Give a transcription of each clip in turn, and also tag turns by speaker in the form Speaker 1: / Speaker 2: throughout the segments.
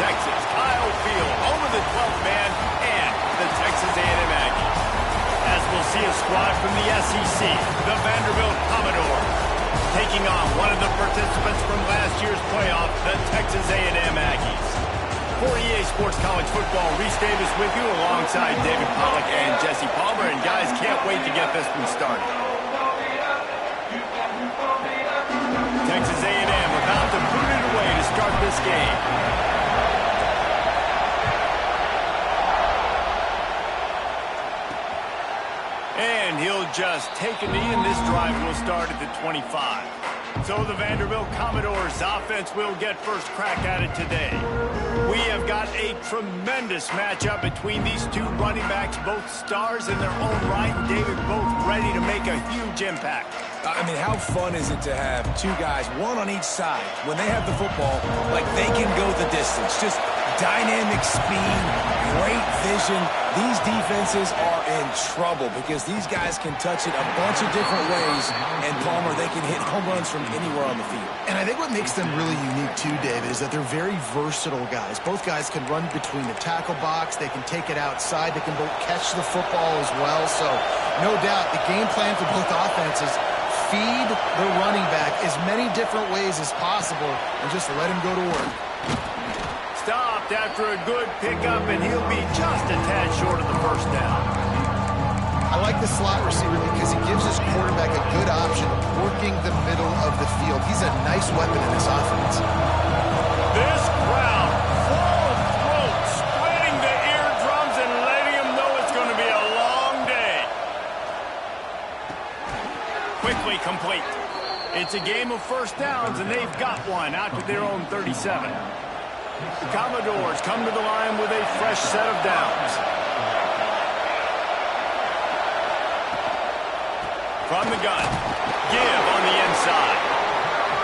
Speaker 1: Texas, Kyle Field, home of the 12th man and the Texas A&M Aggies. As we'll see a squad from the SEC, the Vanderbilt Commodores, taking on one of the participants from last year's playoff, the Texas A&M Aggies. For EA Sports College Football, Reese Davis with you alongside David Pollack and Jesse Palmer. And guys, can't wait to get this one started. Texas A&M about to put it away to start this game. And he'll just take a knee, and this drive will start at the 25. So the Vanderbilt Commodores offense will get first crack at it today. We have got a tremendous matchup between these two running backs, both stars in their own right, and David, both ready to make a huge impact.
Speaker 2: I mean, how fun is it to have two guys, one on each side, when they have the football, like they can go the distance. Just dynamic speed, great vision. These defenses are in trouble because these guys can touch it a bunch of different ways, and Palmer, they can hit home runs from anywhere on the field.
Speaker 3: And I think what makes them really unique too, David, is that they're very versatile guys. Both guys can run between the tackle box. They can take it outside. They can both catch the football as well. So no doubt the game plan for both offenses, feed the running back as many different ways as possible and just let him go to work.
Speaker 1: Stopped after a good pickup, and he'll be just a tad short of the first down.
Speaker 3: I like the slot receiver because he gives his quarterback a good option of working the middle of the field. He's a nice weapon in this offense.
Speaker 1: This crowd, full of throats, spreading the eardrums and letting them know it's going to be a long day. Quickly complete. It's a game of first downs, and they've got one out to their own 37. The Commodores come to the line with a fresh set of downs. From the gun, give on the inside.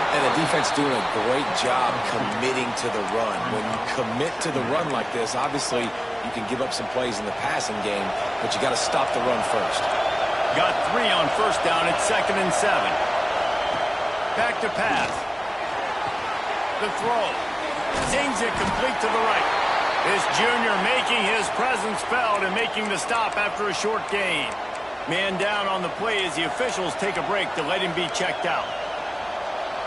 Speaker 2: And the defense doing a great job committing to the run. When you commit to the run like this, obviously you can give up some plays in the passing game, but you got to stop the run first.
Speaker 1: Got 3 on first down at 2nd and 7. Back to pass. The throw. Zings it complete to the right. This junior making his presence felt and making the stop after a short gain. Man down on the play as the officials take a break to let him be checked out.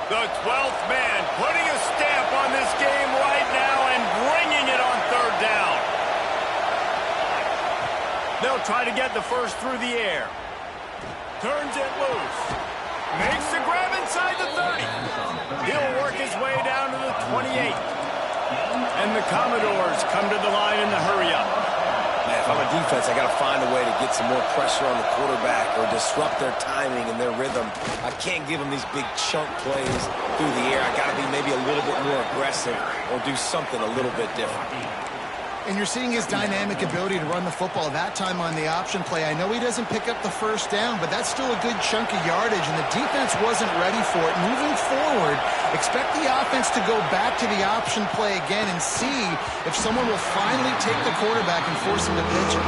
Speaker 1: The 12th man putting a stamp on this game right now and bringing it on third down. They'll try to get the first through the air. Turns it loose. Makes the grab inside the 30. He'll work his way down to the 28. And the Commodores come to the line in the hurry-up.
Speaker 2: Man, if I'm a defense, I got to find a way to get some more pressure on the quarterback or disrupt their timing and their rhythm. I can't give them these big chunk plays through the air. I got to be maybe a little bit more aggressive or do something a little bit different.
Speaker 3: And you're seeing his dynamic ability to run the football that time on the option play. I know he doesn't pick up the first down, but that's still a good chunk of yardage, and the defense wasn't ready for it. Moving forward, expect the offense to go back to the option play again and see if someone will finally take the quarterback and force him to pitch it.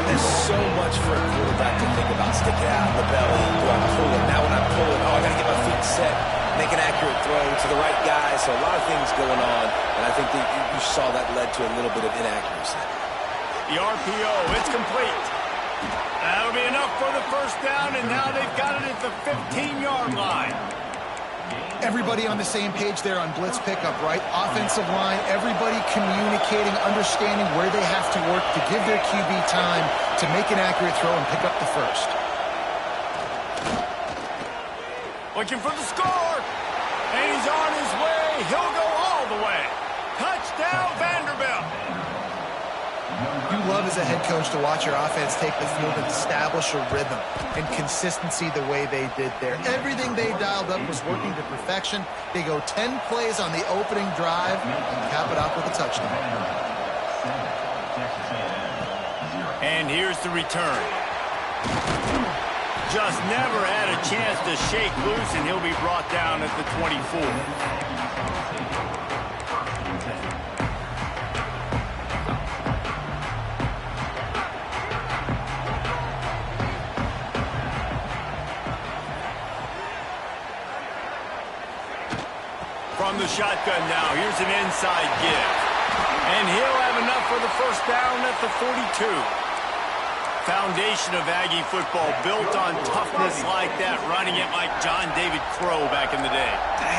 Speaker 2: There's so much for a quarterback to think about. Stick it out in the belly. Do I pull it? Now when I pull it, I got to get my feet set. Make an accurate throw to the right guy. So a lot of things going on, and I think that you saw that led to a little bit of inaccuracy.
Speaker 1: The RPO, it's complete. That'll be enough for the first down, and now they've got it at the 15-yard line.
Speaker 3: Everybody on the same page there on blitz pickup, right? Offensive line, everybody communicating, understanding where they have to work to give their QB time to make an accurate throw and pick up the first.
Speaker 1: Looking for the score, and he's on his way. He'll go all the way. Touchdown, Vanderbilt.
Speaker 3: You love as a head coach to watch your offense take the field and establish a rhythm and consistency the way they did there. Everything they dialed up was working to perfection. They go 10 plays on the opening drive and cap it off with a touchdown.
Speaker 1: And here's the return. Just never had a chance to shake loose, and he'll be brought down at the 24. From the shotgun now, here's an inside give. And he'll have enough for the first down at the 42. Foundation of Aggie football built on toughness like that, running it like John David Crow back in the day.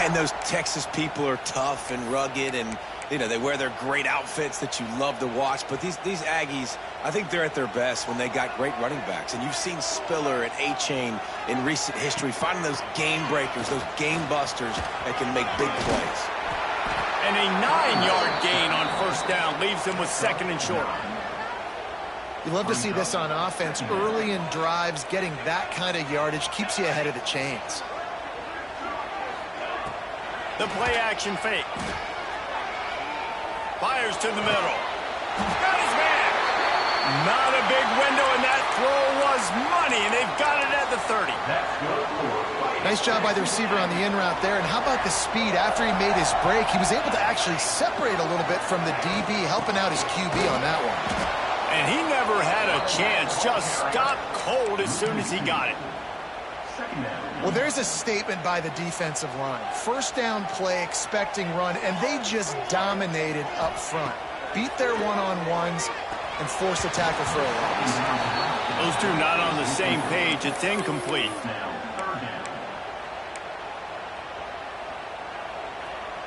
Speaker 2: And those Texas people are tough and rugged, and you know, they wear their great outfits that you love to watch. But these Aggies, I think they're at their best when they got great running backs. And you've seen Spiller and A-Chain in recent history finding those game breakers, those game busters that can make big plays.
Speaker 1: And a 9-yard gain on first down leaves them with second and short.
Speaker 3: You love to see this on offense. Early in drives, getting that kind of yardage keeps you ahead of the chains.
Speaker 1: The play action fake. Fires to the middle. Got his man. Not a big window, and that throw was money, and they've got it at the 30.
Speaker 3: Nice job by the receiver on the in route there. And how about the speed after he made his break? He was able to actually separate a little bit from the DB, helping out his QB on that one.
Speaker 1: And he never had a chance. Just stopped cold as soon as he got it.
Speaker 3: Well, there's a statement by the defensive line. First down play, expecting run, and they just dominated up front. Beat their one-on-ones and forced a tackle for a loss.
Speaker 1: Those two not on the same page. It's incomplete.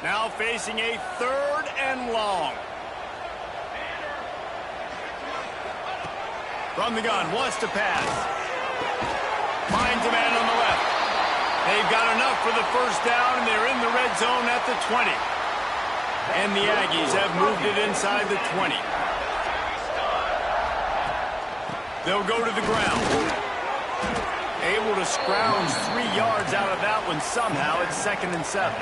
Speaker 1: Now facing a 3rd and long. From the gun, wants to pass. Finds a man on the left. They've got enough for the first down, and they're in the red zone at the 20. And the Aggies have moved it inside the 20. They'll go to the ground. Able to scrounge 3 yards out of that one somehow. It's 2nd and 7.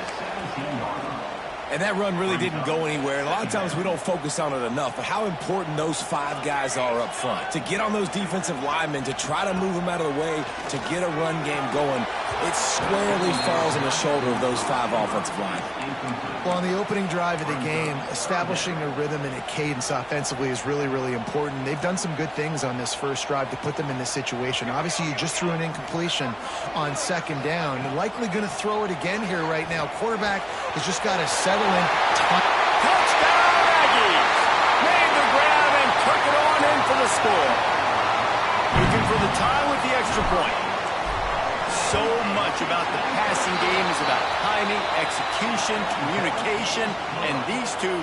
Speaker 2: And that run really didn't go anywhere. And a lot of times we don't focus on it enough, but how important those 5 guys are up front. To get on those defensive linemen, to try to move them out of the way, to get a run game going, it squarely falls on the shoulder of those 5 offensive linemen.
Speaker 3: Well, on the opening drive of the game, establishing a rhythm and a cadence offensively is really, really important. They've done some good things on this first drive to put them in this situation. Obviously, you just threw an incompletion on 2nd down. You're likely going to throw it again here right now. Quarterback has just got to settle in.
Speaker 1: Touchdown, Aggies! Made the grab and took it on in for the score. Looking for the tie with the extra point. So much about the passing game is about timing, execution, communication, and these two,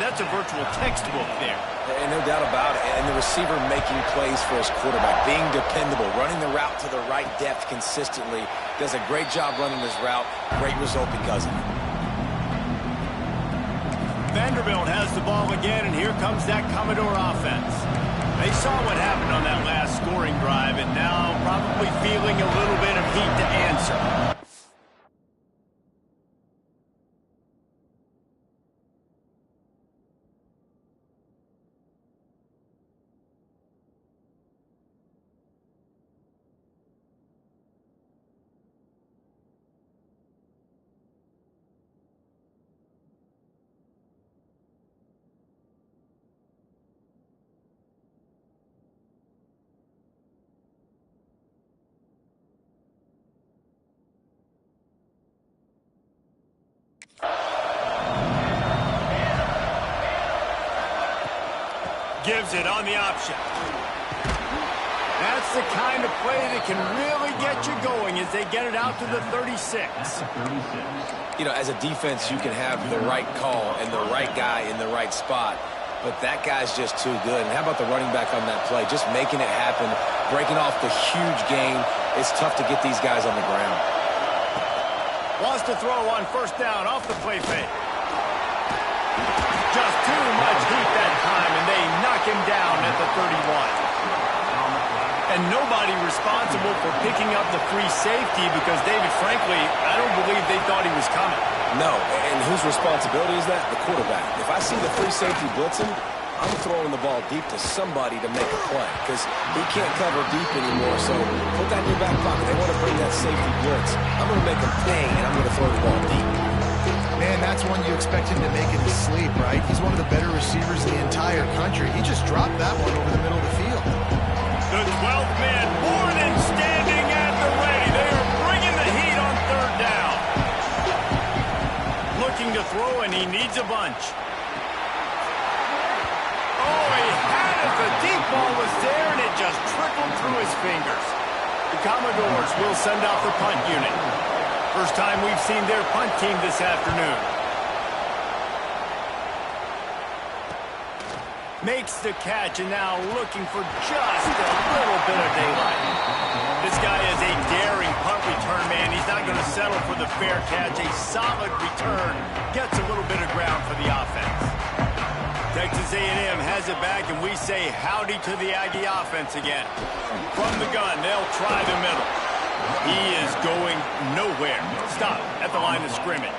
Speaker 1: that's a virtual textbook there.
Speaker 2: And no doubt about it. And the receiver making plays for his quarterback, being dependable, running the route to the right depth consistently, does a great job running his route. Great result because of it.
Speaker 1: Vanderbilt has the ball again, and here comes that Commodore offense. They saw what happened on that last scoring drive, and now probably feeling a little bit of heat to answer. Gives it on the option. That's the kind of play that can really get you going as they get it out to the 36.
Speaker 2: You know, as a defense, you can have the right call and the right guy in the right spot, but that guy's just too good. And how about the running back on that play? Just making it happen, breaking off the huge gain. It's tough to get these guys on the ground.
Speaker 1: Wants to throw on first down off the play fake. Just too much heat that time, and they knock him down at the 31. And nobody responsible for picking up the free safety because, David, frankly, I don't believe they thought he was coming.
Speaker 2: No, and whose responsibility is that? The quarterback. If I see the free safety blitzing, I'm throwing the ball deep to somebody to make a play because he can't cover deep anymore, so put that in your back pocket. They want to bring that safety blitz. I'm going to make them pay, and I'm going to throw the ball deep.
Speaker 3: Man, that's one you expect him to make in his sleep, right? He's one of the better receivers in the entire country. He just dropped that one over the middle of the field.
Speaker 1: The 12th man more than standing at the ready. They are bringing the heat on 3rd down. Looking to throw, and he needs a bunch. his fingers. The Commodores will send out the punt unit. First time we've seen their punt team this afternoon. Makes the catch and now looking for just a little bit of daylight. This guy is a daring punt return man. He's not going to settle for the fair catch. A solid return gets a little bit of ground for the offense. Texas A&M has it back, and we say howdy to the Aggie offense again. From the gun, they'll try the middle. He is going nowhere. Stop at the line of scrimmage.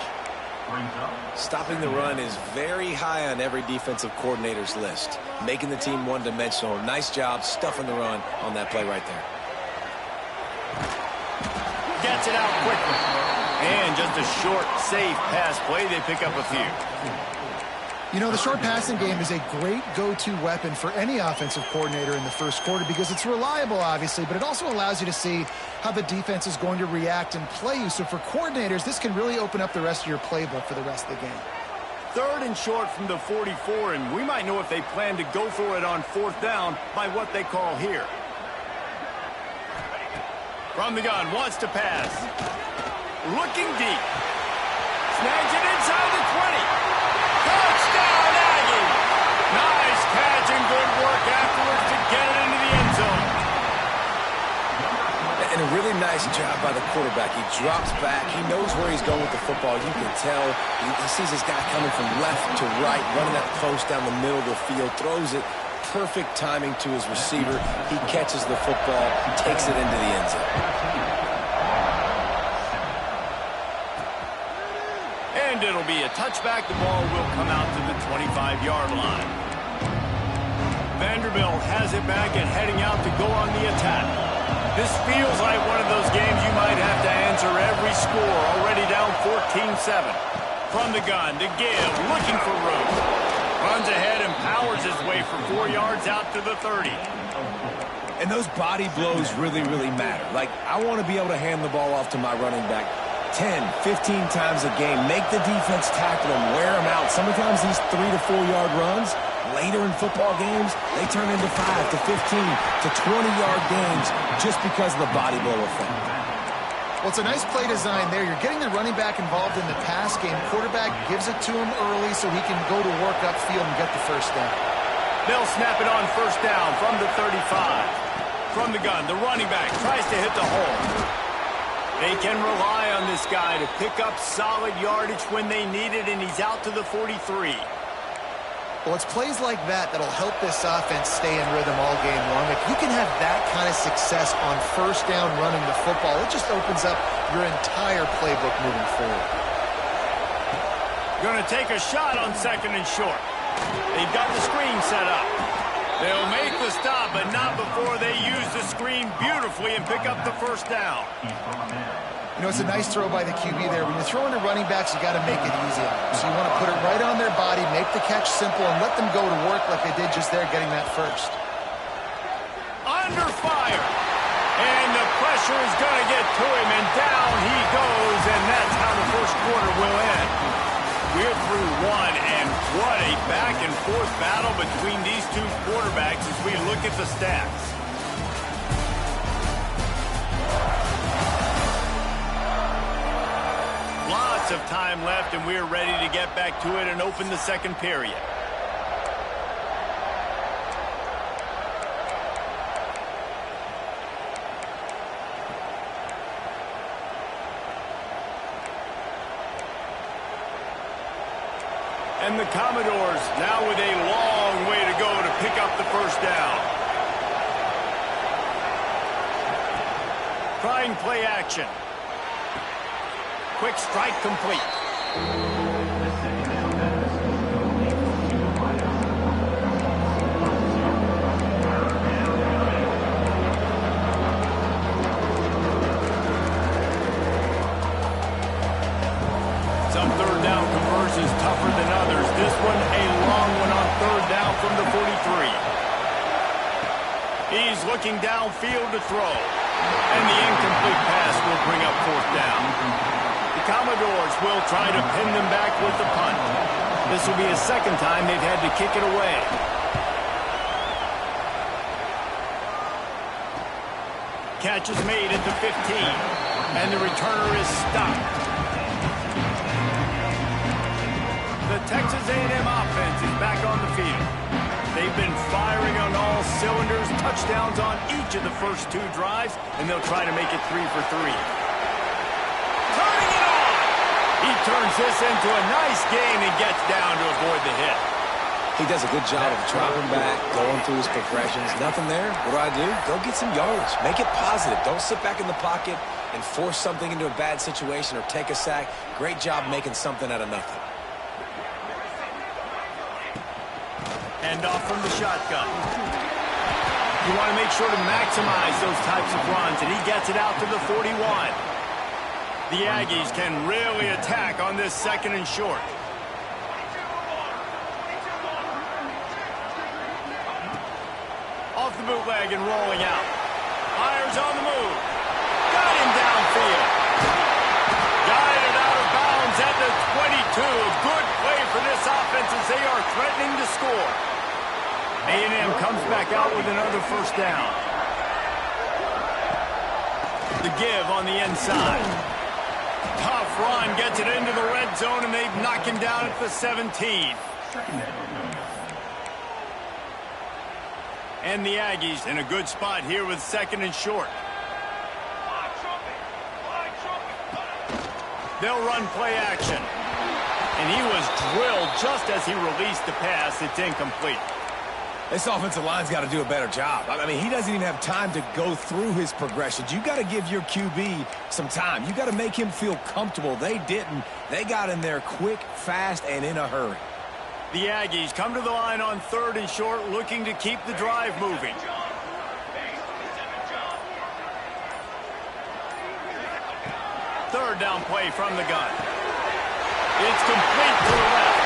Speaker 2: Stopping the run is very high on every defensive coordinator's list. Making the team one-dimensional. Nice job stuffing the run on that play right there.
Speaker 1: Gets it out quickly. And just a short, safe pass play. They pick up a few.
Speaker 3: You know, the short passing game is a great go-to weapon for any offensive coordinator in the first quarter because it's reliable, obviously, but it also allows you to see how the defense is going to react and play you. So for coordinators, this can really open up the rest of your playbook for the rest of the game.
Speaker 1: Third and short from the 44, and we might know if they plan to go for it on fourth down by what they call here. From the gun, wants to pass. Looking deep. Snags it inside the 20. Touchdown, Aggie! Nice catch and good work afterwards to get it into the end zone.
Speaker 2: And a really nice job by the quarterback. He drops back. He knows where he's going with the football. You can tell. He sees this guy coming from left to right, running that post down the middle of the field, throws it. Perfect timing to his receiver. He catches the football, takes it into the end zone.
Speaker 1: And it'll be a touchback. The ball will come out to the 25-yard line. Vanderbilt has it back and heading out to go on the attack. This feels like one of those games you might have to answer every score. Already down 14-7. From the gun to give, looking for room. Runs ahead and powers his way for 4 yards out to the 30.
Speaker 2: And those body blows really, really matter. Like, I want to be able to hand the ball off to my running back 10, 15 times a game. Make the defense tackle him, wear him out. Sometimes these 3 to 4 yard runs, later in football games, they turn into 5 to 15 to 20-yard games just because of the body blow effect.
Speaker 3: Well, it's a nice play design there. You're getting the running back involved in the pass game. Quarterback gives it to him early so he can go to work upfield and get the first down.
Speaker 1: They'll snap it on first down from the 35. From the gun, the running back tries to hit the hole. They can rely on this guy to pick up solid yardage when they need it, and he's out to the 43.
Speaker 3: Well, it's plays like that that'll help this offense stay in rhythm all game long. If you can have that kind of success on first down running the football, it just opens up your entire playbook moving forward.
Speaker 1: Going to take a shot on second and short. They've got the screen set up. They'll make the stop, but not before they use the screen beautifully and pick up the first down.
Speaker 3: You know, it's a nice throw by the QB there. When you're throwing to running backs, you got to make it easy. So you want to put it right on their body, make the catch simple, and let them go to work like they did just there getting that first.
Speaker 1: Under fire. And the pressure is going to get to him, and down he goes, and that's how the first quarter will end. We're through one, and what a back-and-forth battle between these two quarterbacks as we look at the stats. Lots of time left, and we're ready to get back to it and open the second period. And the Commodores now with a long way to go to pick up the first down. Trying play action. Quick strike complete. Some third down conversions tougher than others. This one a long one on third down from the 43. He's looking downfield to throw. And the incomplete pass will bring up fourth down. The Commodores will try to pin them back with the punt. This will be the second time they've had to kick it away. Catch is made at the 15, and the returner is stopped. The Texas A&M offense is back on the field. They've been firing on all cylinders, touchdowns on each of the first 2 drives, and they'll try to make it 3 for 3. Turning it on! He turns this into a nice gain and gets down to avoid the hit.
Speaker 2: He does a good job of dropping back, going through his progressions. Nothing there. What do? Go get some yardage. Make it positive. Don't sit back in the pocket and force something into a bad situation or take a sack. Great job making something out of nothing.
Speaker 1: Hand off from the shotgun. You want to make sure to maximize those types of runs, and he gets it out to the 41. The Aggies can really attack on this 2nd and short. Off the bootleg and rolling out. Fires on the move. Got him downfield. Guided out of bounds at the 22. Good play for this offense as they are threatening to score. A&M comes back out with another 1st down. The give on the inside. Tough run gets it into the red zone, and they've knocked him down at the 17. And the Aggies in a good spot here with 2nd and short. They'll run play action. And he was drilled just as he released the pass. It's incomplete.
Speaker 2: This offensive line's got to do a better job. I mean, he doesn't even have time to go through his progressions. You got to give your QB some time. You got to make him feel comfortable. They didn't. They got in there quick, fast, and in a hurry.
Speaker 1: The Aggies come to the line on 3rd and short, looking to keep the drive moving. Third down play from the gun. It's complete to the left.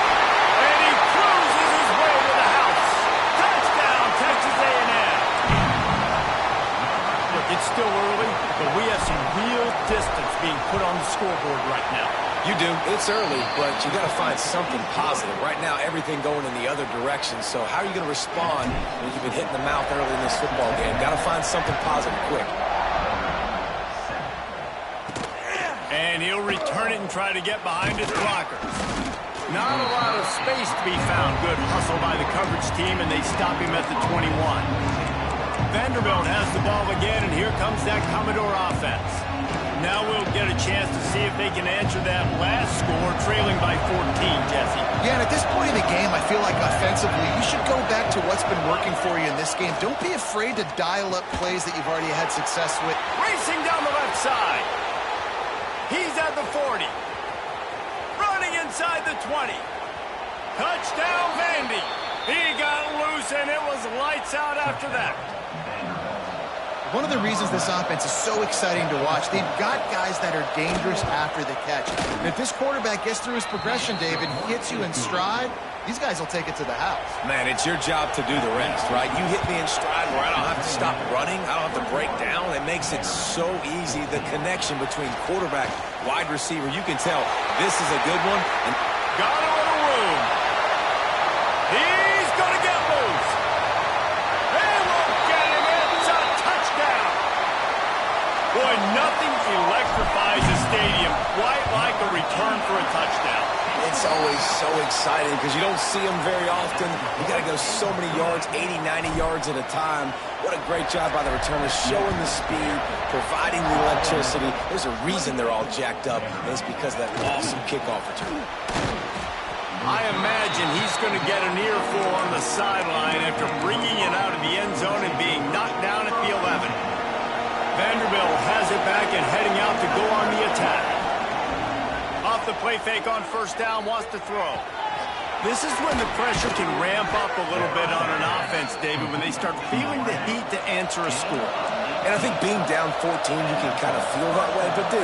Speaker 1: And he cruises his way to the house. Touchdown, Texas A&M. Look, it's still early, but we have some real distance being put on the scoreboard right now.
Speaker 2: You do. It's early, but you got to find something positive. Right now, everything going in the other direction. So how are you going to respond when you've been hit in the mouth early in this football game? Got to find something positive quick.
Speaker 1: And he'll return it and try to get behind his blockers. Not a lot of space to be found. Good hustle by the coverage team, and they stop him at the 21. Vanderbilt has the ball again, and here comes that Commodore offense. Now we'll get a chance to see if they can answer that last score, trailing by 14, Jesse.
Speaker 3: Yeah, and at this point in the game, I feel like offensively, you should go back to what's been working for you in this game. Don't be afraid to dial up plays that you've already had success with.
Speaker 1: Racing down the left side. He's at the 40. Running inside the 20. Touchdown, Vandy. He got loose, and it was lights out after that.
Speaker 3: One of the reasons this offense is so exciting to watch, they've got guys that are dangerous after the catch. And if this quarterback gets through his progression, David, hits you in stride, these guys will take it to the house.
Speaker 2: Man, it's your job to do the rest, right? You hit me in stride where I don't have to stop running. I don't have to break down. It makes it so easy, the connection between quarterback, wide receiver. You can tell this is a good one. And
Speaker 1: got a little room. He's going to get loose. They won't get him. It's a touchdown. Boy, nothing electrifies a stadium quite like a return for a touchdown.
Speaker 2: It's always so exciting because you don't see them very often. You got to go so many yards, 80, 90 yards at a time. What a great job by the returners, showing the speed, providing the electricity. There's a reason they're all jacked up, and it's because of that awesome kickoff return.
Speaker 1: I imagine he's going to get an earful on the sideline after bringing it out of the end zone and being knocked down at the 11. Vanderbilt has it back and heading out to go on the attack. Off the play fake on first down, wants to throw. This is when the pressure can ramp up a little bit on an offense, David, when they start feeling the heat to answer a score.
Speaker 2: And I think being down 14, you can kind of feel that way. But, dude,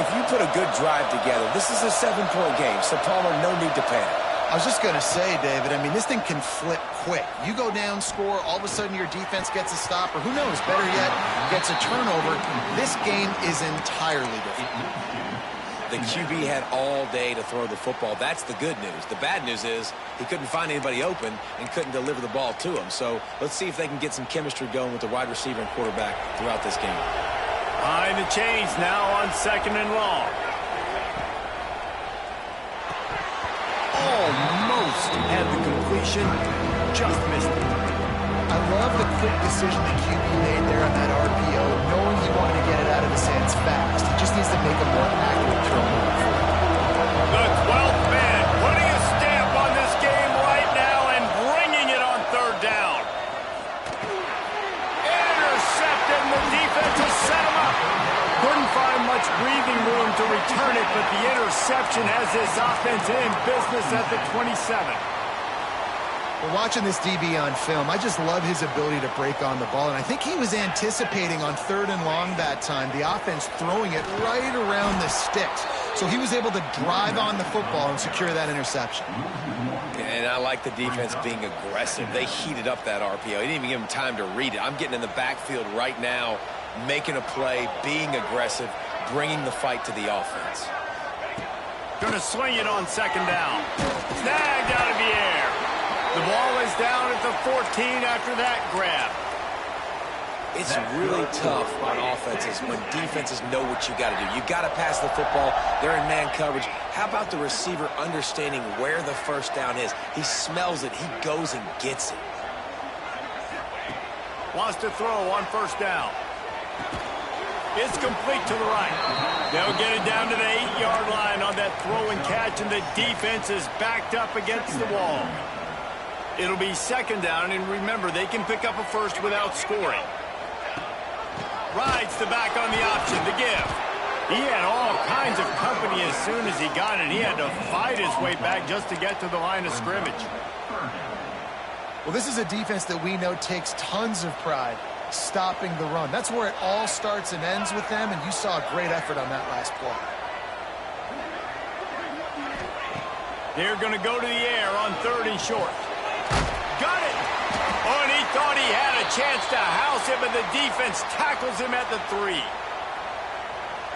Speaker 2: if you put a good drive together, this is a 7-point game, so Palmer, no need to panic.
Speaker 3: I was just going to say, David, I mean, this thing can flip quick. You go down, score, all of a sudden your defense gets a stop, or who knows, better yet, gets a turnover. This game is entirely different.
Speaker 2: The QB had all day to throw the football. That's the good news. The bad news is he couldn't find anybody open and couldn't deliver the ball to him. So let's see if they can get some chemistry going with the wide receiver and quarterback throughout this game.
Speaker 1: Behind the chains now on 2nd and long. Almost had the completion, just missed it.
Speaker 3: I love the quick decision the QB made there on that RPO, knowing he wanted to get it out of his hands fast. He just needs to make a more accurate throw.
Speaker 1: The 12th man putting a stamp on this game right now and bringing it on 3rd down. Intercepted, and the defense has set him up. Couldn't find much breathing room to return it, but the interception has this offense in business at the 27.
Speaker 3: Well, watching this DB on film, I just love his ability to break on the ball, and I think he was anticipating on 3rd and long that time, the offense throwing it right around the sticks. So he was able to drive on the football and secure that interception.
Speaker 2: And I like the defense being aggressive. They heated up that RPO. He didn't even give him time to read it. I'm getting in the backfield right now, making a play, being aggressive, bringing the fight to the offense.
Speaker 1: Gonna swing it on 2nd down. Snagged out of the air. The ball is down at the 14 after that grab.
Speaker 2: It's really tough on offenses when defenses know what you got to do. You got to pass the football. They're in man coverage. How about the receiver understanding where the 1st down is? He smells it. He goes and gets it.
Speaker 1: Wants to throw on 1st down. It's complete to the right. They'll get it down to the 8-yard line on that throw and catch, and the defense is backed up against the wall. It'll be 2nd down, and remember, they can pick up a first without scoring. Rides the back on the option, the give. He had all kinds of company as soon as he got it. He had to fight his way back just to get to the line of scrimmage.
Speaker 3: Well, this is a defense that we know takes tons of pride stopping the run. That's where it all starts and ends with them, and you saw a great effort on that last play.
Speaker 1: They're going to go to the air on 3rd and short. Got it! Oh, and he thought he had a chance to house him, but the defense tackles him at the 3.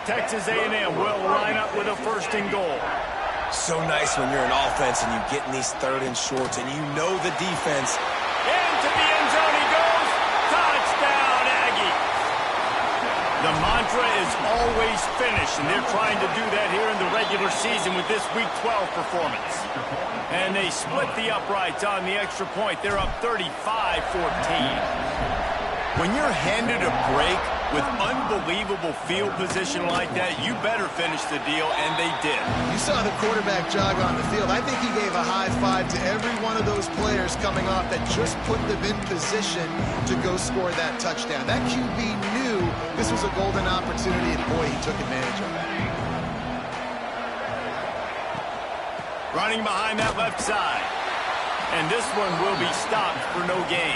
Speaker 1: Texas A&M will line up with a 1st and goal.
Speaker 2: So nice when you're an offense and you get in these 3rd and shorts and you know the defense.
Speaker 1: Into the end zone he goes. Touchdown, Aggie. The mantra is always finish, and they're trying to do that here in the regular season with this Week 12 performance. And they split the uprights on the extra point. They're up 35-14. When you're handed a break with unbelievable field position like that, you better finish the deal, and they did.
Speaker 3: You saw the quarterback jog on the field. I think he gave a high five to every one of those players coming off that just put them in position to go score that touchdown. That QB knew this was a golden opportunity, and boy, he took advantage of it.
Speaker 1: Running behind that left side. And this one will be stopped for no gain.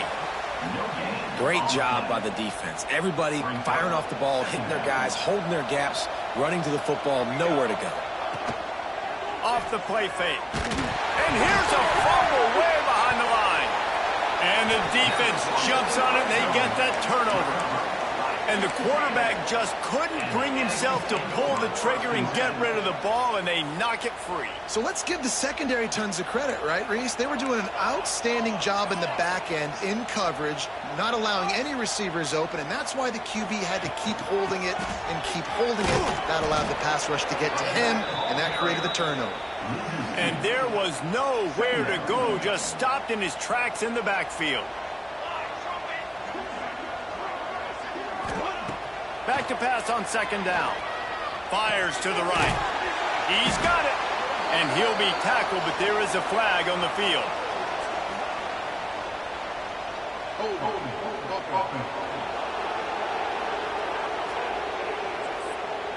Speaker 2: Great job by the defense. Everybody firing off the ball, hitting their guys, holding their gaps, running to the football, nowhere to go.
Speaker 1: Off the play fake. And here's a fumble way behind the line. And the defense jumps on it, and they get that turnover. And the quarterback just couldn't bring himself to pull the trigger and get rid of the ball, and they knock it free.
Speaker 3: So let's give the secondary tons of credit, right, Reese? They were doing an outstanding job in the back end, in coverage, not allowing any receivers open, and that's why the QB had to keep holding it and keep holding it. That allowed the pass rush to get to him, and that created the turnover.
Speaker 1: And there was nowhere to go, just stopped in his tracks in the backfield. Back to pass on 2nd down. Fires to the right. He's got it. And he'll be tackled, but there is a flag on the field.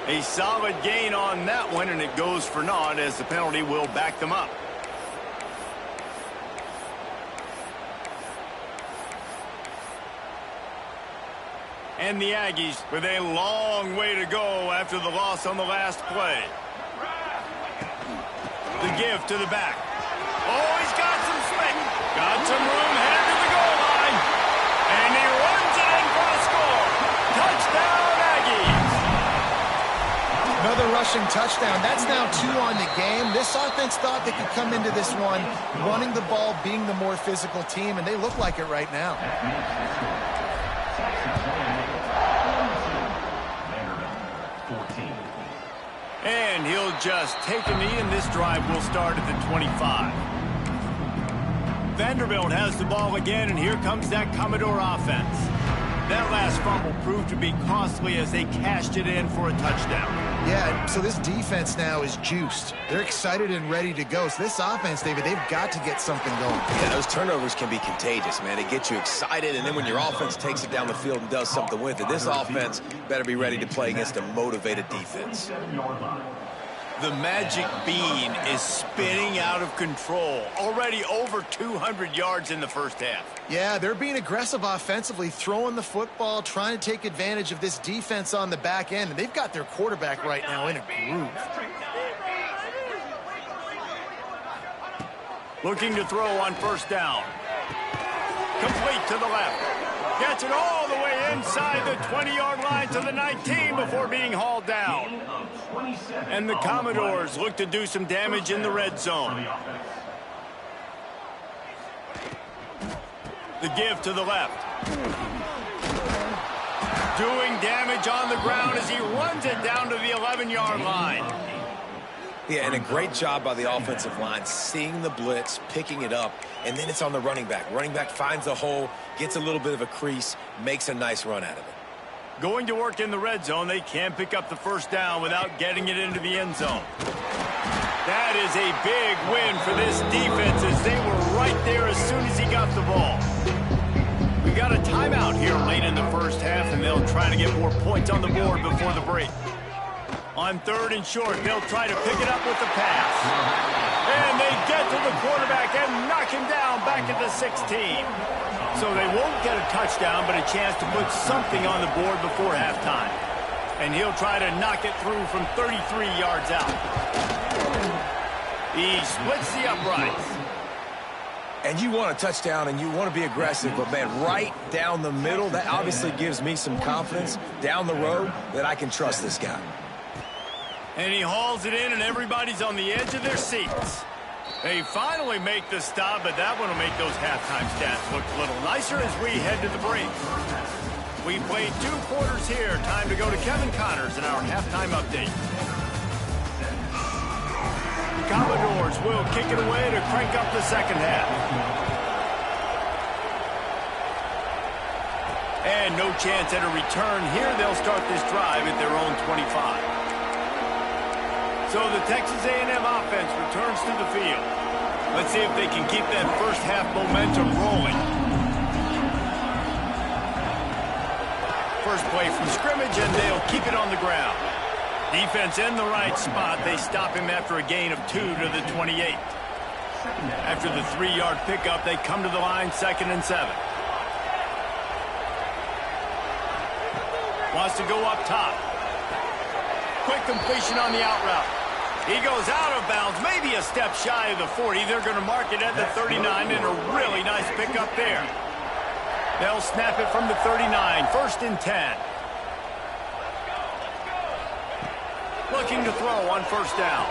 Speaker 1: A solid gain on that one, and it goes for naught as the penalty will back them up. And the Aggies with a long way to go after the loss on the last play. The give to the back. Oh, he's got some space. Got some room headed to the goal line. And he runs it in for the score. Touchdown, Aggies.
Speaker 3: Another rushing touchdown. That's now 2 on the game. This offense thought they could come into this one running the ball, being the more physical team, and they look like it right now.
Speaker 1: And he'll just take a knee, and this drive will start at the 25. Vanderbilt has the ball again, and here comes that Commodore offense. That last fumble proved to be costly as they cashed it in for a touchdown.
Speaker 3: Yeah, so this defense now is juiced. They're excited and ready to go. So this offense, David, they've got to get something going.
Speaker 2: Yeah, those turnovers can be contagious, man. They get you excited, and then when your offense takes it down the field and does something with it, this offense better be ready to play against a motivated defense.
Speaker 1: The magic bean is spinning out of control. Already over 200 yards in the first half.
Speaker 3: Yeah, they're being aggressive offensively, throwing the football, trying to take advantage of this defense on the back end. And they've got their quarterback right now in a groove.
Speaker 1: Looking to throw on first down. Complete to the left. Gets it all the way inside the 20-yard line to the 19 before being hauled down. And the Commodores look to do some damage in the red zone. The give to the left. Doing damage on the ground as he runs it down to the 11-yard line.
Speaker 2: Yeah, and a great job by the offensive line, seeing the blitz, picking it up, and then it's on the running back. Running back finds a hole, gets a little bit of a crease, makes a nice run out of it.
Speaker 1: Going to work in the red zone, they can't pick up the first down without getting it into the end zone. That is a big win for this defense as they were right there as soon as he got the ball. We got a timeout here late in the first half, and they'll try to get more points on the board before the break. On third and short, they'll try to pick it up with the pass. And they get to the quarterback and knock him down back at the 16. So they won't get a touchdown, but a chance to put something on the board before halftime. And he'll try to knock it through from 33 yards out. He splits the uprights.
Speaker 2: And you want a touchdown and you want to be aggressive, but, man, right down the middle, that obviously gives me some confidence down the road that I can trust this guy.
Speaker 1: And he hauls it in, and everybody's on the edge of their seats. They finally make the stop, but that one will make those halftime stats look a little nicer as we head to the break. We played 2 quarters here. Time to go to Kevin Connors in our halftime update. Commodores will kick it away to crank up the second half. And no chance at a return here. They'll start this drive at their own 25. So the Texas A&M offense returns to the field. Let's see if they can keep that first half momentum rolling. First play from scrimmage, and they'll keep it on the ground. Defense in the right spot. They stop him after a gain of 2 to the 28. After the 3-yard pickup, they come to the line, 2nd and 7. Wants to go up top. Quick completion on the out route. He goes out of bounds, maybe a step shy of the 40. They're going to mark it at the 39, and a really nice pickup there. They'll snap it from the 39, 1st and 10. Looking to throw on first down.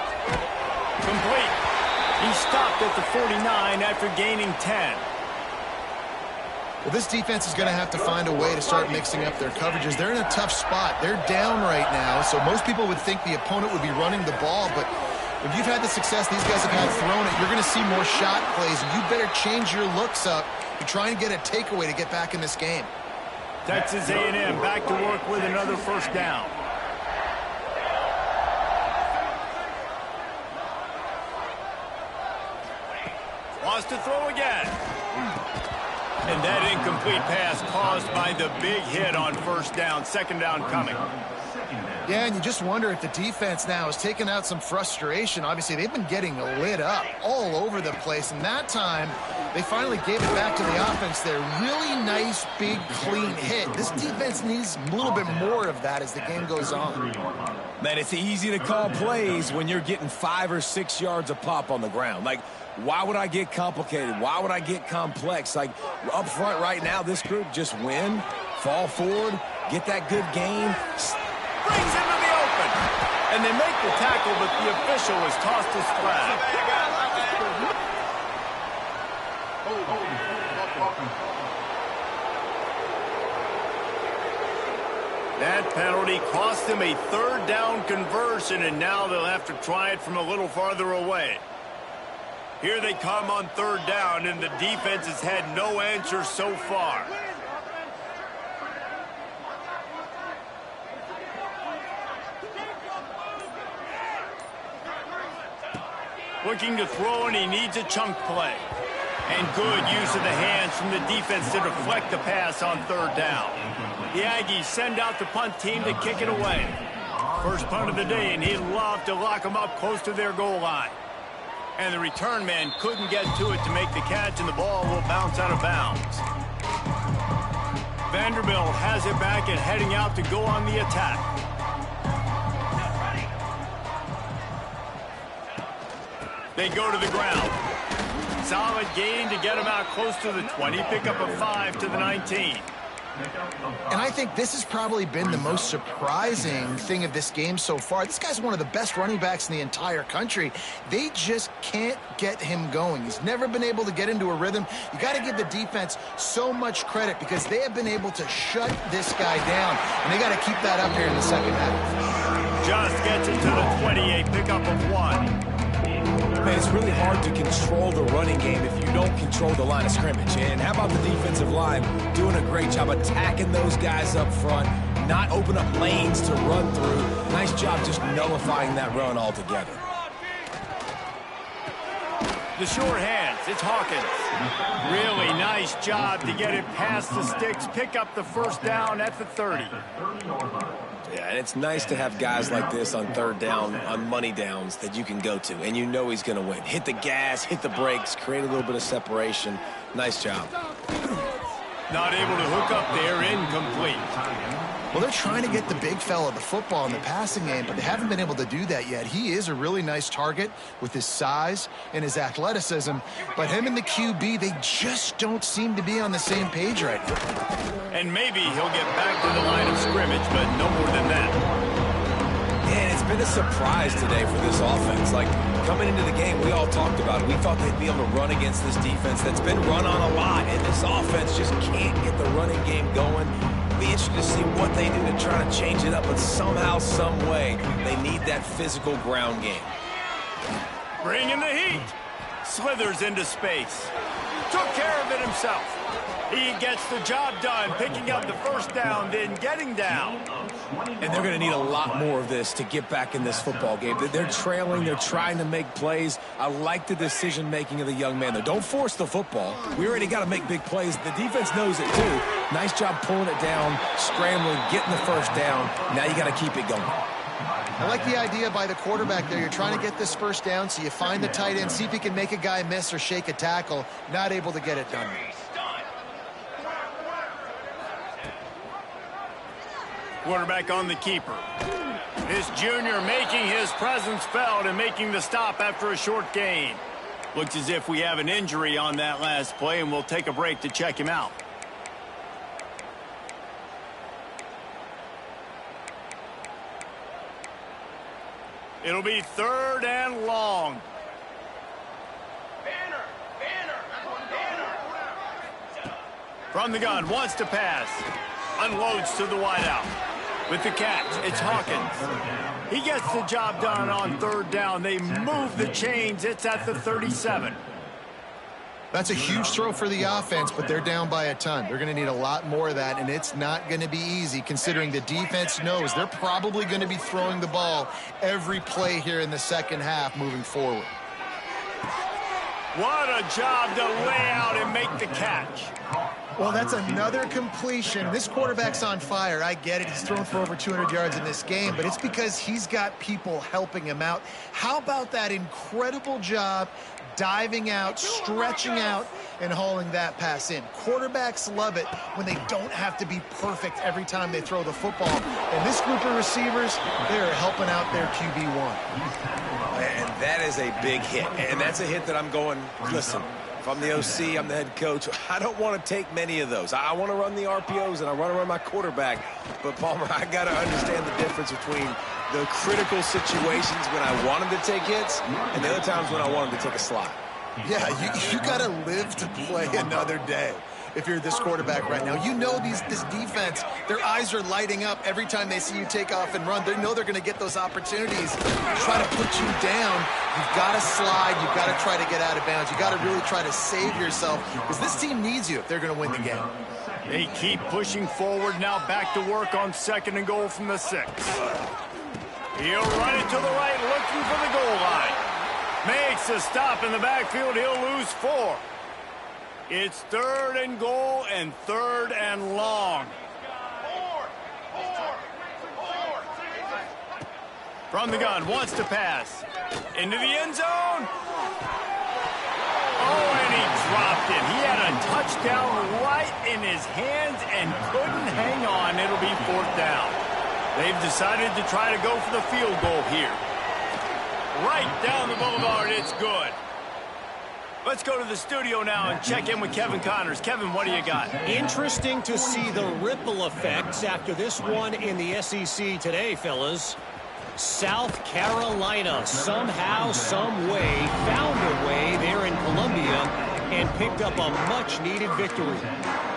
Speaker 1: Complete. He stopped at the 49 after gaining 10.
Speaker 3: Well, this defense is going to have to find a way to start mixing up their coverages. They're in a tough spot. They're down right now, so most people would think the opponent would be running the ball, but if you've had the success these guys have had throwing it, you're going to see more shot plays. You better change your looks up to try and get a takeaway to get back in this game.
Speaker 1: Texas A&M back to work with another first down. Wants to throw again. And that incomplete pass caused by the big hit on first down. 2nd down coming.
Speaker 3: Yeah, and you just wonder if the defense now has taken out some frustration. Obviously, they've been getting lit up all over the place. And that time, they finally gave it back to the offense there. Really nice, big, clean hit. This defense needs a little bit more of that as the game goes on.
Speaker 2: Man, it's easy to call plays when you're getting 5 or 6 yards a pop on the ground. Like, why would I get complicated? Why would I get complex? Like, up front right now, this group just win, fall forward, get that good game.
Speaker 1: Brings into the open. And they make the tackle, but the official has tossed his flag. That penalty cost them a third down conversion, and now they'll have to try it from a little farther away. Here they come on third down, and the defense has had no answer so far. Looking to throw, and he needs a chunk play. And good use of the hands from the defense to deflect the pass on third down. The Aggies send out the punt team to kick it away. First punt of the day, and he'd love to lock them up close to their goal line. And the return man couldn't get to it to make the catch, and the ball will bounce out of bounds. Vanderbilt has it back and heading out to go on the attack. They go to the ground. Solid gain to get him out close to the 20. Pick up a 5 to the 19.
Speaker 3: And I think this has probably been the most surprising thing of this game so far. This guy's one of the best running backs in the entire country. They just can't get him going. He's never been able to get into a rhythm. You got to give the defense so much credit because they have been able to shut this guy down. And they got to keep that up here in the second half.
Speaker 1: Just gets it to the 28. Pickup of 1.
Speaker 2: Man, it's really hard to control the running game if you don't control the line of scrimmage. And how about the defensive line doing a great job attacking those guys up front, not open up lanes to run through. Nice job just nullifying that run altogether.
Speaker 1: The short hands, it's Hawkins. Really nice job to get it past the sticks, pick up the first down at the 30.
Speaker 2: Yeah, and it's nice to have guys like this on third down, on money downs that you can go to, and you know he's going to win. Hit the gas, hit the brakes, create a little bit of separation. Nice job.
Speaker 1: Not able to hook up there, incomplete.
Speaker 3: Well, they're trying to get the big fella the football in the passing game, but they haven't been able to do that yet. He is a really nice target with his size and his athleticism, but him and the QB, they just don't seem to be on the same page right now.
Speaker 1: And maybe he'll get back to the line of scrimmage, but no more than that.
Speaker 2: And it's been a surprise today for this offense. Like, coming into the game, we all talked about it. We thought they'd be able to run against this defense that's been run on a lot, and this offense just can't get the running game going. Be interested to see what they do to try to change it up, but somehow, some way, they need that physical ground game.
Speaker 1: Bringing the heat. Slithers into space. Took care of it himself. He gets the job done, picking up the first down, then getting down.
Speaker 2: And they're going to need a lot more of this to get back in this football game. They're trailing. They're trying to make plays. I like the decision-making of the young man, though. Don't force the football. We already got to make big plays. The defense knows it, too. Nice job pulling it down, scrambling, getting the first down. Now you got to keep it going.
Speaker 3: I like the idea by the quarterback there. You're trying to get this first down, so you find the tight end, see if he can make a guy miss or shake a tackle. Not able to get it done.
Speaker 1: Quarterback on the keeper. This junior making his presence felt and making the stop after a short gain. Looks as if we have an injury on that last play, and we'll take a break to check him out. It'll be third and long. From the gun, wants to pass. Unloads to the wideout. With the catch, it's Hawkins. He gets the job done on third down. They move the chains. It's at the 37.
Speaker 3: That's a huge throw for the offense, but they're down by a ton. They're going to need a lot more of that, and it's not going to be easy considering the defense knows they're probably going to be throwing the ball every play here in the second half moving forward.
Speaker 1: What a job to lay out and make the catch.
Speaker 3: Well, that's another completion. This quarterback's on fire. I get it. He's thrown for over 200 yards in this game, but it's because he's got people helping him out. How about that incredible job diving out, stretching out, and hauling that pass in? Quarterbacks love it when they don't have to be perfect every time they throw the football. And this group of receivers, they're helping out their QB1.
Speaker 2: And that is a big hit. And that's a hit that I'm going, listen, if I'm the OC, I'm the head coach, I don't want to take many of those. I want to run the RPOs and I want to run my quarterback. But, Palmer, I got to understand the difference between the critical situations when I want him to take hits, and the other times when I want him to take a slide.
Speaker 3: Yeah, you got to live to play another day. If you're this quarterback right now, you know this defense, their eyes are lighting up every time they see you take off and run. They know they're going to get those opportunities to try to put you down. You've got to slide. You've got to try to get out of bounds. You've got to really try to save yourself because this team needs you if they're going to win the game.
Speaker 1: They keep pushing forward. Now back to work on 2nd and goal from the 6. He'll run it to the right, looking for the goal line. Makes a stop in the backfield. He'll lose 4. It's 3rd and goal and 3rd and long. From the gun, wants to pass. Into the end zone. Oh, and he dropped it. He had a touchdown right in his hands and couldn't hang on. It'll be 4th down. They've decided to try to go for the field goal here. Right down the boulevard, it's good. Let's go to the studio now and check in with Kevin Connors. Kevin, what do you got?
Speaker 4: Interesting to see the ripple effects after this one in the SEC today, fellas. South Carolina somehow, some way, found a way there in Columbia and picked up a much-needed victory.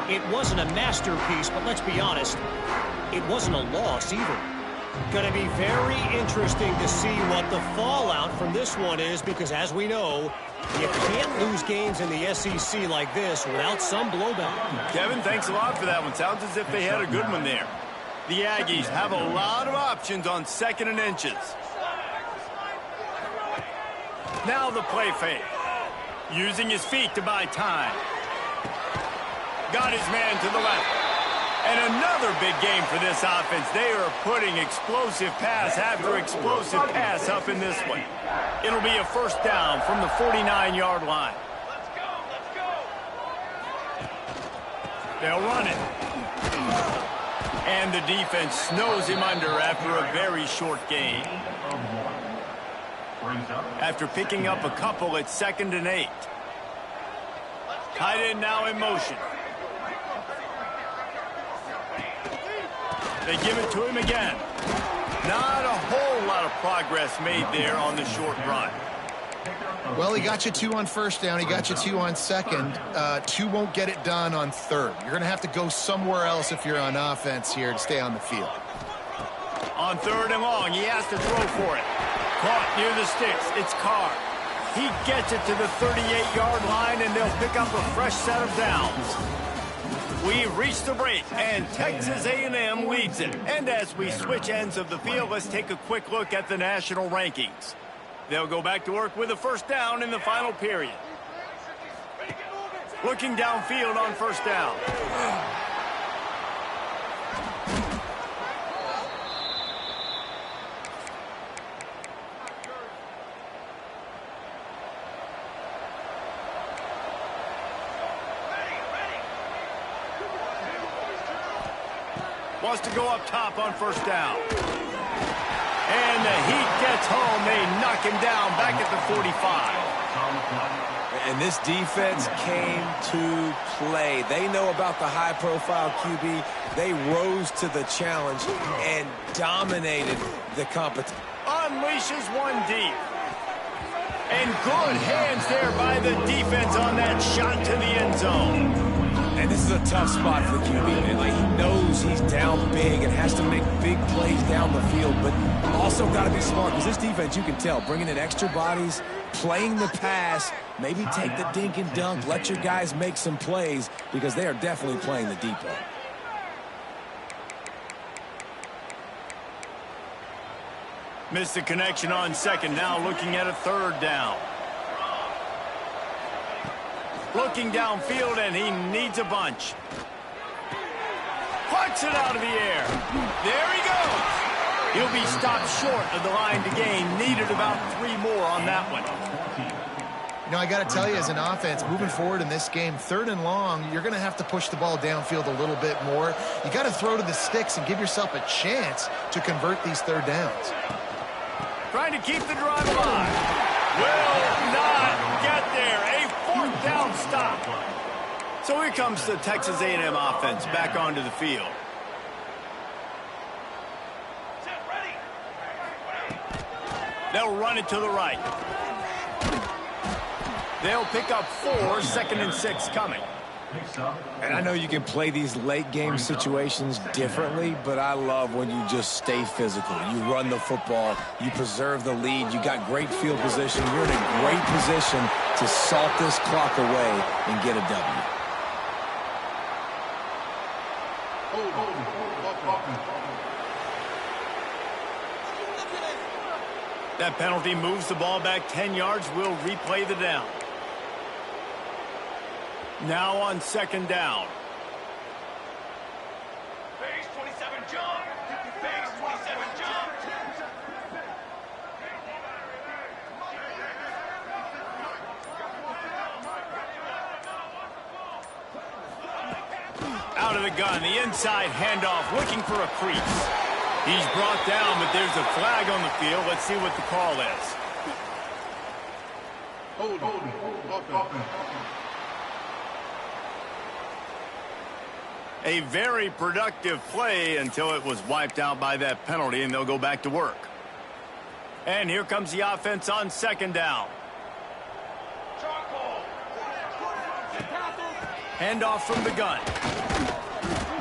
Speaker 4: It wasn't a masterpiece, but let's be honest, it wasn't a loss either. Going to be very interesting to see what the fallout from this one is because, as we know, you can't lose games in the SEC like this without some blowback.
Speaker 1: Kevin, thanks a lot for that one. Sounds as if they had a good one there. The Aggies have a lot of options on 2nd and inches. Now the play fake. Using his feet to buy time. Got his man to the left. And another big game for this offense. They are putting explosive pass after explosive pass up in this one. It'll be a 1st down from the 49-yard line. Let's go. They'll run it. And the defense snows him under after a very short gain. After picking up a couple at 2nd and 8. Tight end now in motion. They give it to him again. Not a whole lot of progress made there on the short run.
Speaker 3: Well, he got you 2 on 1st down. He got you 2 on 2nd. 2 won't get it done on 3rd. You're going to have to go somewhere else if you're on offense here to stay on the field.
Speaker 1: On 3rd and long, he has to throw for it. Caught near the sticks. It's Carr. He gets it to the 38-yard line, and they'll pick up a fresh set of downs. We've reached the break, and Texas A&M leads it. And as we switch ends of the field, let's take a quick look at the national rankings. They'll go back to work with a 1st down in the final period. Looking downfield on 1st down. Wants to go up top on 1st down. And the heat gets home. They knock him down back at the 45.
Speaker 2: And this defense came to play. They know about the high-profile QB. They rose to the challenge and dominated the competition.
Speaker 1: Unleashes one deep. And good hands there by the defense on that shot to the end zone.
Speaker 2: And this is a tough spot for the QB, man. Like, he knows he's down big and has to make big plays down the field, but also got to be smart because this defense, you can tell, bringing in extra bodies, playing the pass, maybe take the dink and dunk, let your guys make some plays because they are definitely playing the deep ball.
Speaker 1: Missed the connection on 2nd. Now looking at a 3rd down. Looking downfield, and he needs a bunch. Plucks it out of the air. There he goes. He'll be stopped short of the line to gain. Needed about 3 more on that one.
Speaker 3: You know, I got to tell you, as an offense, moving forward in this game, 3rd and long, you're going to have to push the ball downfield a little bit more. You got to throw to the sticks and give yourself a chance to convert these 3rd downs.
Speaker 1: Trying to keep the drive alive. Will not get there. A 4th down stop. So here comes the Texas A&M offense back onto the field. They'll run it to the right. They'll pick up 4, 2nd and 6 coming.
Speaker 2: And I know you can play these late game situations differently, but I love when you just stay physical. You run the football, you preserve the lead, you got great field position, you're in a great position to salt this clock away and get a W.
Speaker 1: That penalty moves the ball back 10 yards. We'll replay the down. Now on 2nd down.
Speaker 5: Phase 27 jump. Phase 27 jump.
Speaker 1: Out of the gun, the inside handoff, looking for a crease. He's brought down, but there's a flag on the field. Let's see what the call is. A very productive play until it was wiped out by that penalty, and they'll go back to work. And here comes the offense on 2nd down. Handoff from the gun.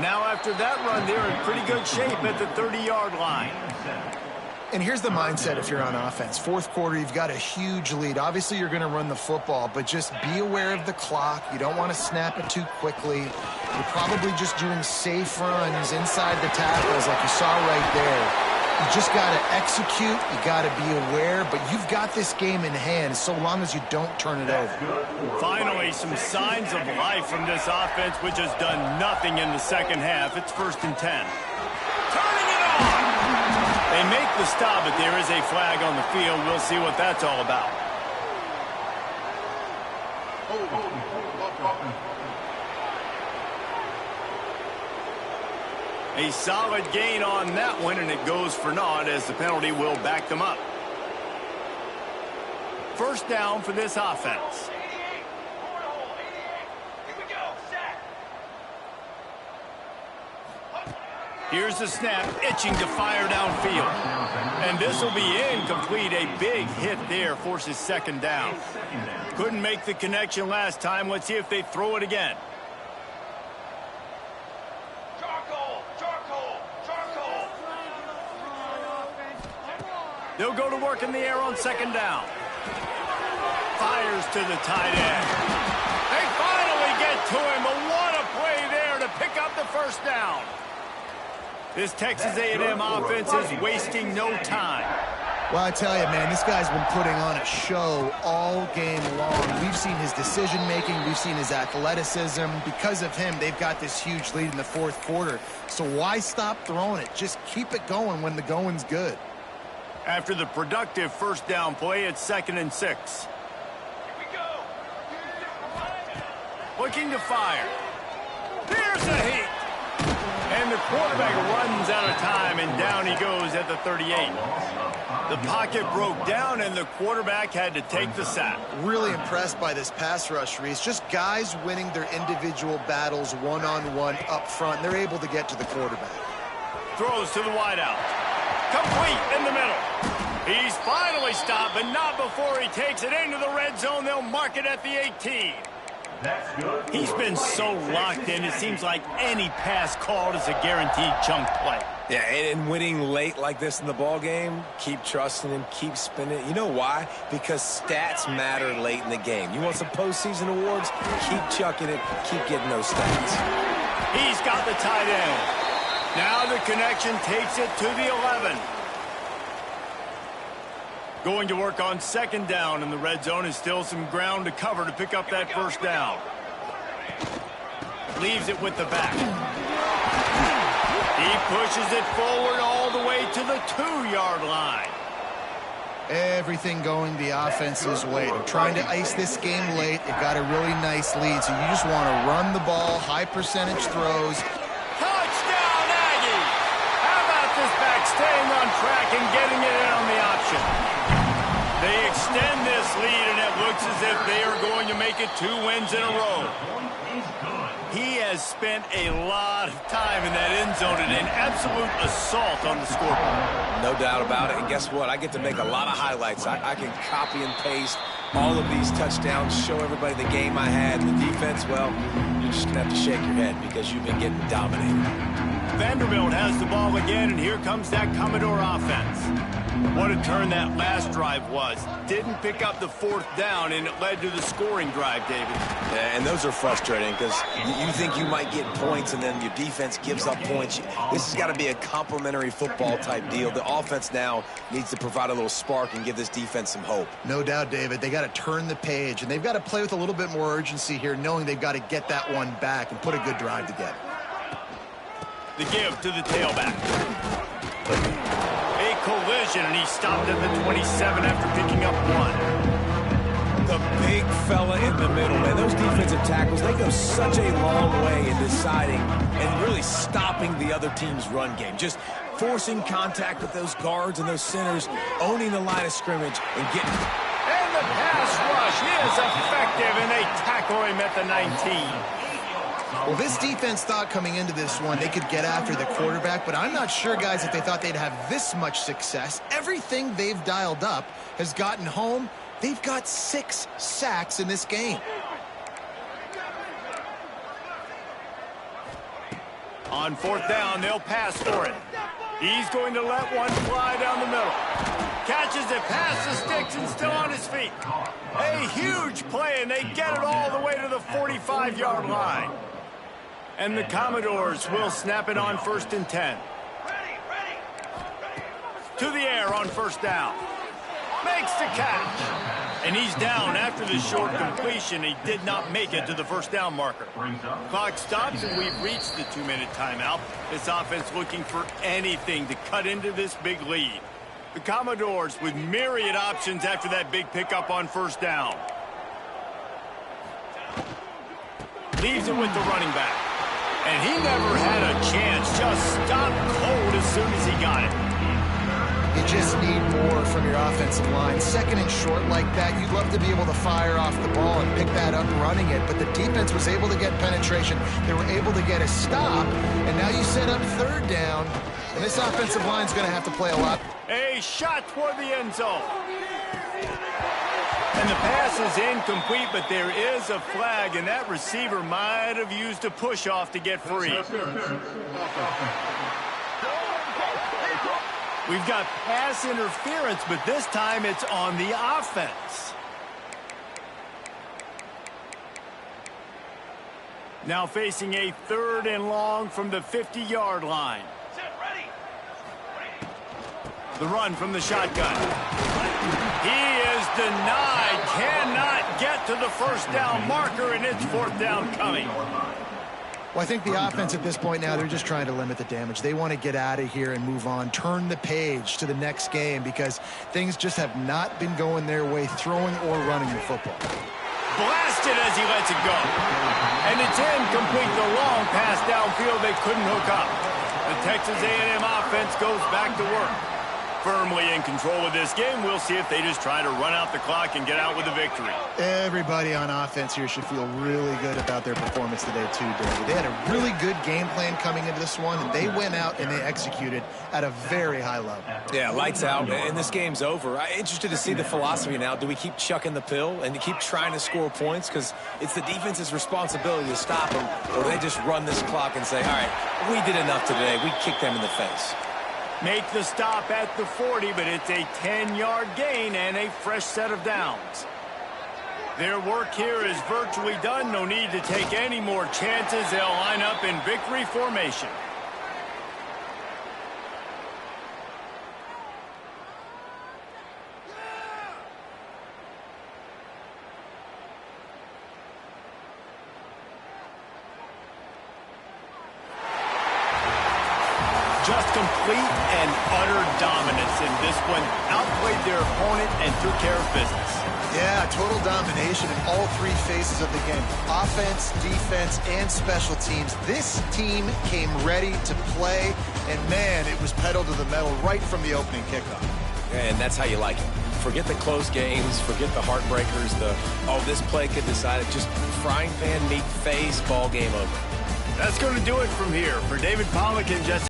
Speaker 1: Now after that run, they're in pretty good shape at the 30-yard line.
Speaker 3: And here's the mindset if you're on offense. 4th quarter, you've got a huge lead. Obviously, you're going to run the football, but just be aware of the clock. You don't want to snap it too quickly. You're probably just doing safe runs inside the tackles like you saw right there. You just got to execute. You got to be aware, but you've got this game in hand so long as you don't turn it over.
Speaker 1: Finally, some signs of life from this offense, which has done nothing in the 2nd half. It's 1st and 10. Turning it on! They make the stop, but there is a flag on the field. We'll see what that's all about. A solid gain on that one, and it goes for naught as the penalty will back them up. 1st down for this offense. Here's the snap, itching to fire downfield. And this will be incomplete. A big hit there forces 2nd down. Couldn't make the connection last time. Let's see if they throw it again. They'll go to work in the air on 2nd down. Fires to the tight end. They finally get to him, but what a play there to pick up the 1st down. This Texas A&M offense is wasting no time.
Speaker 3: Well, I tell you, man, this guy's been putting on a show all game long. We've seen his decision-making. We've seen his athleticism. Because of him, they've got this huge lead in the 4th quarter. So why stop throwing it? Just keep it going when the going's good.
Speaker 1: After the productive 1st down play, it's 2nd and 6. Looking to fire. There's the heat. And the quarterback runs out of time, and down he goes at the 38. The pocket broke down, and the quarterback had to take the sack.
Speaker 3: Really impressed by this pass rush, Reese. Just guys winning their individual battles one-on-one up front. They're able to get to the quarterback.
Speaker 1: Throws to the wideout. Complete in the middle. He's finally stopped, but not before he takes it into the red zone. They'll mark it at the 18. He's been so locked in, it seems like any pass called is a guaranteed chunk play.
Speaker 2: Yeah, and winning late like this in the ball game, keep trusting him, keep spinning. You know why? Because stats matter late in the game. You want some postseason awards? Keep chucking it, keep getting those stats.
Speaker 1: He's got the tight end. Now the connection takes it to the 11. Going to work on 2nd down in the red zone is still some ground to cover to pick up that 1st down. Leaves it with the back. He pushes it forward all the way to the 2-yard line.
Speaker 3: Everything going the offense's way. They're trying to ice this game late. They've got a really nice lead, so you just want to run the ball, high percentage throws.
Speaker 1: Touchdown, Aggie! How about this back staying on track and getting it in on the option? They extend this lead, and it looks as if they are going to make it 2 wins in a row. He has spent a lot of time in that end zone and an absolute assault on the scoreboard.
Speaker 2: No doubt about it. And guess what? I get to make a lot of highlights. I can copy and paste all of these touchdowns, show everybody the game I had. The defense, well, you're just going to have to shake your head because you've been getting dominated.
Speaker 1: Vanderbilt has the ball again, and here comes that Commodore offense. What a turn that last drive was. Didn't pick up the 4th down, and it led to the scoring drive, David.
Speaker 2: Yeah, and those are frustrating because you think you might get points, and then your defense gives up points. This has got to be a complementary football type deal. The offense now needs to provide a little spark and give this defense some hope.
Speaker 3: No doubt, David. They got to turn the page, and they've got to play with a little bit more urgency here, knowing they've got to get that one back and put a good drive together.
Speaker 1: The give to the tailback. A collision, and he stopped at the 27 after picking up 1.
Speaker 2: The big fella in the middle, man. Those defensive tackles, they go such a long way in deciding and really stopping the other team's run game. Just forcing contact with those guards and those centers, owning the line of scrimmage, and getting...
Speaker 1: And the pass rush is effective, and they tackle him at the 19.
Speaker 3: Well, this defense thought coming into this one they could get after the quarterback, but I'm not sure, guys, if they thought they'd have this much success. Everything they've dialed up has gotten home. They've got 6 sacks in this game.
Speaker 1: On 4th down, they'll pass for it. He's going to let one fly down the middle. Catches it past the sticks and still on his feet. A huge play, and they get it all the way to the 45-yard line. And the Commodores will snap it on 1st and 10. To the air on 1st down. Makes the catch. And he's down after the short completion. He did not make it to the 1st down marker. Clock stops, and we've reached the 2-minute timeout. This offense looking for anything to cut into this big lead. The Commodores with myriad options after that big pickup on 1st down. Leaves it with the running back. And he never had a chance. Just stopped cold as soon as he got it.
Speaker 3: You just need more from your offensive line. 2nd and short like that, you'd love to be able to fire off the ball and pick that up running it. But the defense was able to get penetration. They were able to get a stop. And now you set up 3rd down. And this offensive line's going to have to play a lot.
Speaker 1: A shot toward the end zone. And the pass is incomplete, but there is a flag, and that receiver might have used a push-off to get free. We've got pass interference, but this time it's on the offense. Now facing a 3rd and long from the 50-yard line. The run from the shotgun. He is denied. Cannot get to the 1st down marker, and it's 4th down coming.
Speaker 3: Well, I think the offense at this point now, they're just trying to limit the damage. They want to get out of here and move on, turn the page to the next game because things just have not been going their way, throwing or running the football.
Speaker 1: Blasted as he lets it go. And it's incomplete. The long pass downfield they couldn't hook up. The Texas A&M offense goes back to work. Firmly in control of this game. We'll see if they just try to run out the clock and get out with a victory.
Speaker 3: Everybody on offense here should feel really good about their performance today too, David. They had a really good game plan coming into this one, and they went out and they executed at a very high level.
Speaker 2: Yeah, lights out, and this game's over. I'm interested to see the philosophy now. Do we keep chucking the pill and keep trying to score points? Because it's the defense's responsibility to stop them, or they just run this clock and say, all right, we did enough today. We kicked them in the face.
Speaker 1: Make the stop at the 40, but it's a 10-yard gain and a fresh set of downs. Their work here is virtually done. No need to take any more chances. They'll line up in victory formation. Just complete and utter dominance in this one. Outplayed their opponent and took care of business.
Speaker 3: Yeah, total domination in all 3 phases of the game. Offense, defense, and special teams. This team came ready to play, and man, it was pedal to the metal right from the opening kickoff.
Speaker 2: And that's how you like it. Forget the close games. Forget the heartbreakers. Oh, this play could decide it. Just frying pan meet face, ball game over.
Speaker 1: That's going to do it from here. For David Pollack and Jesse